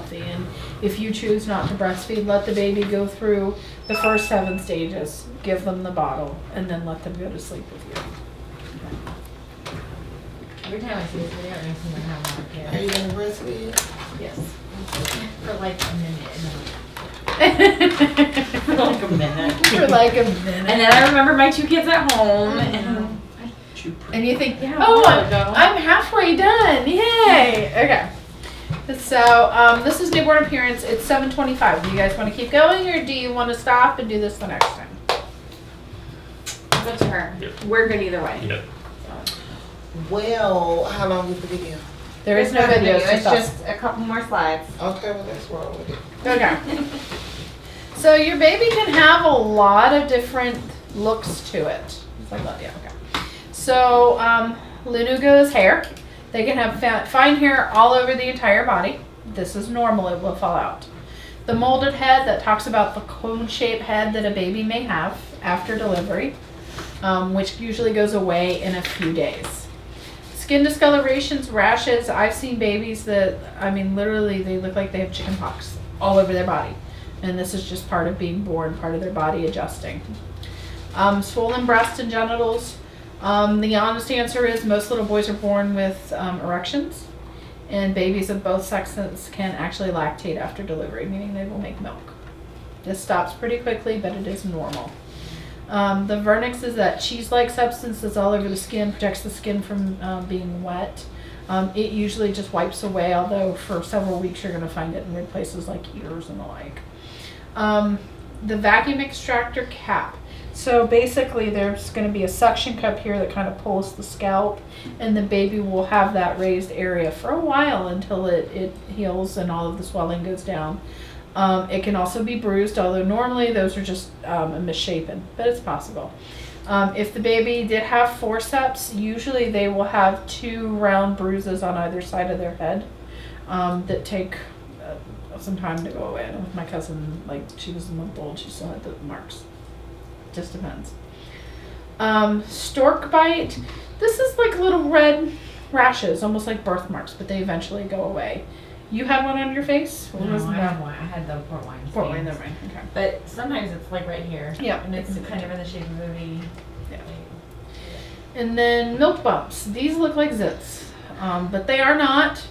healthy. And if you choose not to breastfeed, let the baby go through the first 7 stages, give them the bottle, and then let them go to sleep with you. Every time I see this video, it makes me want to have more Are kids. you gonna breastfeed? Yes. For like a minute. For Like a minute. like a minute. And then I remember my 2 kids at home, and And you think, Yeah, oh, a while ago. I'm halfway done. Yay. Okay. So this is newborn appearance. It's 7:25. Do you guys want to keep going, or do you want to stop and do this the next time? it's up to her. Yep. We're good either way. Yep. Well, how long is the video? There is no It's not a video. It's just a couple more slides. Okay, well, that's wrong with it. Okay. So your baby can have a lot of different looks to it. It's like that, yeah, okay. So Lanugo's hair. They can have fine hair all over the entire body. This is normal, it will fall out. The molded head, that talks about the cone-shaped head that a baby may have after delivery, which usually goes away in a few days. Skin discolorations, rashes. I've seen babies that, I mean, literally they look like they have chicken pox all over their body. And this is just part of being born, part of their body adjusting. Swollen breasts and genitals. The honest answer is most little boys are born with erections, and babies of both sexes can actually lactate after delivery, meaning they will make milk. This stops pretty quickly, but it is normal. The vernix is that cheese-like substance that's all over the skin, protects the skin from being wet. It usually just wipes away, although for several weeks you're going to find it in weird places like ears and the like. The vacuum extractor cap. So basically there's going to be a suction cup here that kind of pulls the scalp, and the baby will have that raised area for a while until it heals and all of the swelling goes down. It can also be bruised, although normally those are just misshapen, but it's possible. If the baby did have forceps, usually they will have 2 round bruises on either side of their head that take some time to go away. I know with my cousin, like she was a month old, she still had the marks. Just depends. Stork bite. This is like little red rashes, almost like birthmarks, but they eventually go away. You had one on your face? Or No, was I that- had one. I had the port wine. Port wine, stains. never mind. Okay. But sometimes it's like right here. Yeah. And it's kind of in the shape of a V. Yeah. And then milk bumps. These look like zits, but they are not.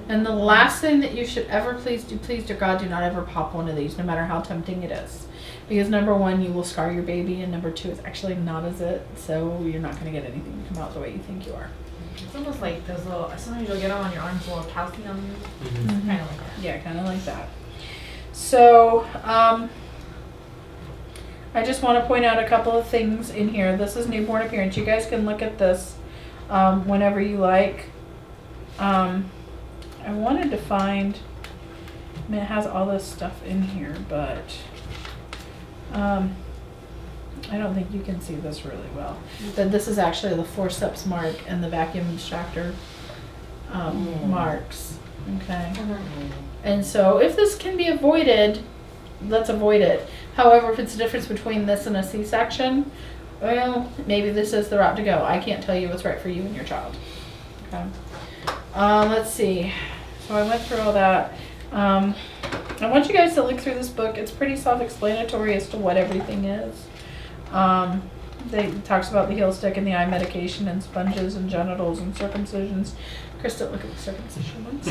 And the last thing that you should ever please do God, do not ever pop one of these, no matter how tempting it is. Because number 1, you will scar your baby, and number 2, it's actually not a zit, so you're not going to get anything to come out the way you think you are. It's almost like those little, sometimes you'll get them on your arms, little calcium. Mhm. Kind of like that. Yeah, kind of like that. So, I just want to point out a couple of things in here. This is newborn appearance. You guys can look at this whenever you like. I wanted to find, I mean, it has all this stuff in here, but I don't think you can see this really well. But this is actually the forceps mark and the vacuum extractor marks. Okay. And so if this can be avoided, let's avoid it. However, if it's the difference between this and a C-section, well, maybe this is the route to go. I can't tell you what's right for you and your child. Okay. Let's see. So I went through all that. I want you guys to look through this book. It's pretty self-explanatory as to what everything is. It talks about the heel stick and the eye medication and sponges and genitals and circumcisions. Krista, look at the circumcision ones.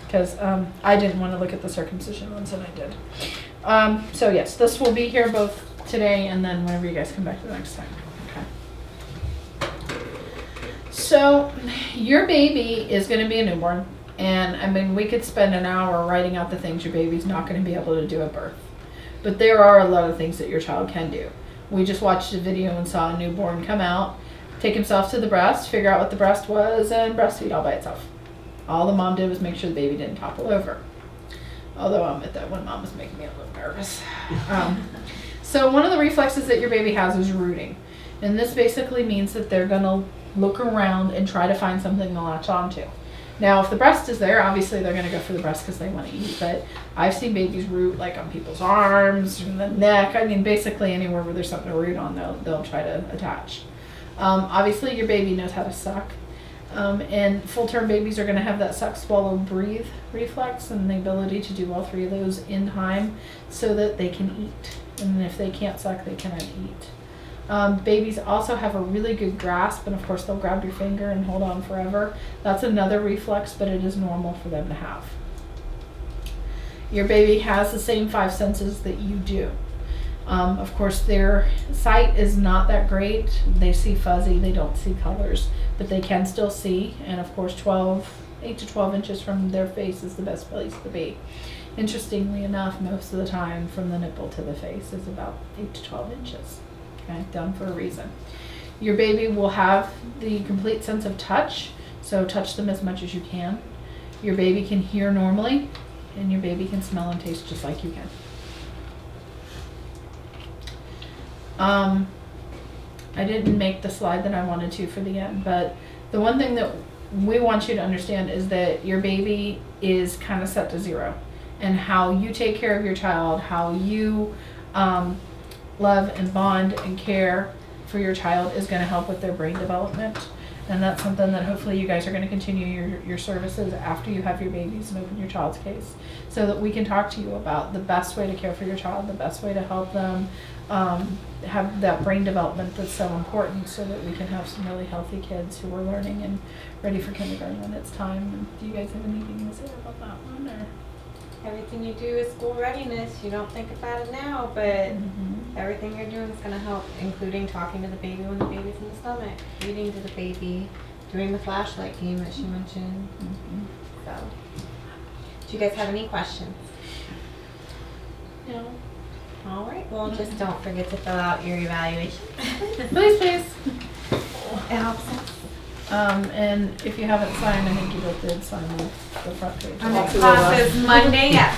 Because I didn't want to look at the circumcision ones, and I did. So yes, this will be here both today and then whenever you guys come back the next time. Okay. So your baby is going to be a newborn, and I mean we could spend an hour writing out the things your baby's not going to be able to do at birth. But there are a lot of things that your child can do. We just watched a video and saw a newborn come out, take himself to the breast, figure out what the breast was, and breastfeed all by itself. All the mom did was make sure the baby didn't topple over. Although I'll admit that one mom was making me a little nervous. So one of the reflexes that your baby has is rooting. And this basically means that they're going to look around and try to find something to latch onto. Now, if the breast is there, obviously they're going to go for the breast because they want to eat. But I've seen babies root like on people's arms, and the neck. I mean, basically anywhere where there's something to root on, they'll try to attach. Obviously, your baby knows how to suck. And full-term babies are going to have that suck, swallow, breathe reflex and the ability to do all three of those in time so that they can eat. And if they can't suck, they cannot eat. Babies also have a really good grasp, and of course they'll grab your finger and hold on forever. That's another reflex, but it is normal for them to have. Your baby has the same 5 senses that you do. Of course, their sight is not that great. They see fuzzy, they don't see colors, but they can still see. And of course, 8 to 12 inches from their face is the best place to be. Interestingly enough, most of the time from the nipple to the face is about 8 to 12 inches. Okay, done for a reason. Your baby will have the complete sense of touch, so touch them as much as you can. Your baby can hear normally, and your baby can smell and taste just like you can. I didn't make the slide that I wanted to for the end, but the one thing that we want you to understand is that your baby is kind of set to 0, and how you take care of your child, how you love and bond and care for your child is going to help with their brain development. And that's something that hopefully you guys are going to continue your services after you have your babies and open your child's case, so that we can talk to you about the best way to care for your child, the best way to help them have that brain development that's so important, so that we can have some really healthy kids who are learning and ready for kindergarten when it's time. And do you guys have anything to say about that one? Or? Everything you do is school readiness. You don't think about it now, but everything you're doing is going to help, including talking to the baby when the baby's in the stomach, reading to the baby, doing the flashlight game that she mentioned. So, do you guys have any questions? No. All right. Well, just don't forget to fill out your evaluation. Please, please. It helps us. And if you haven't signed, I think you both did sign the front page. Our next class is Monday at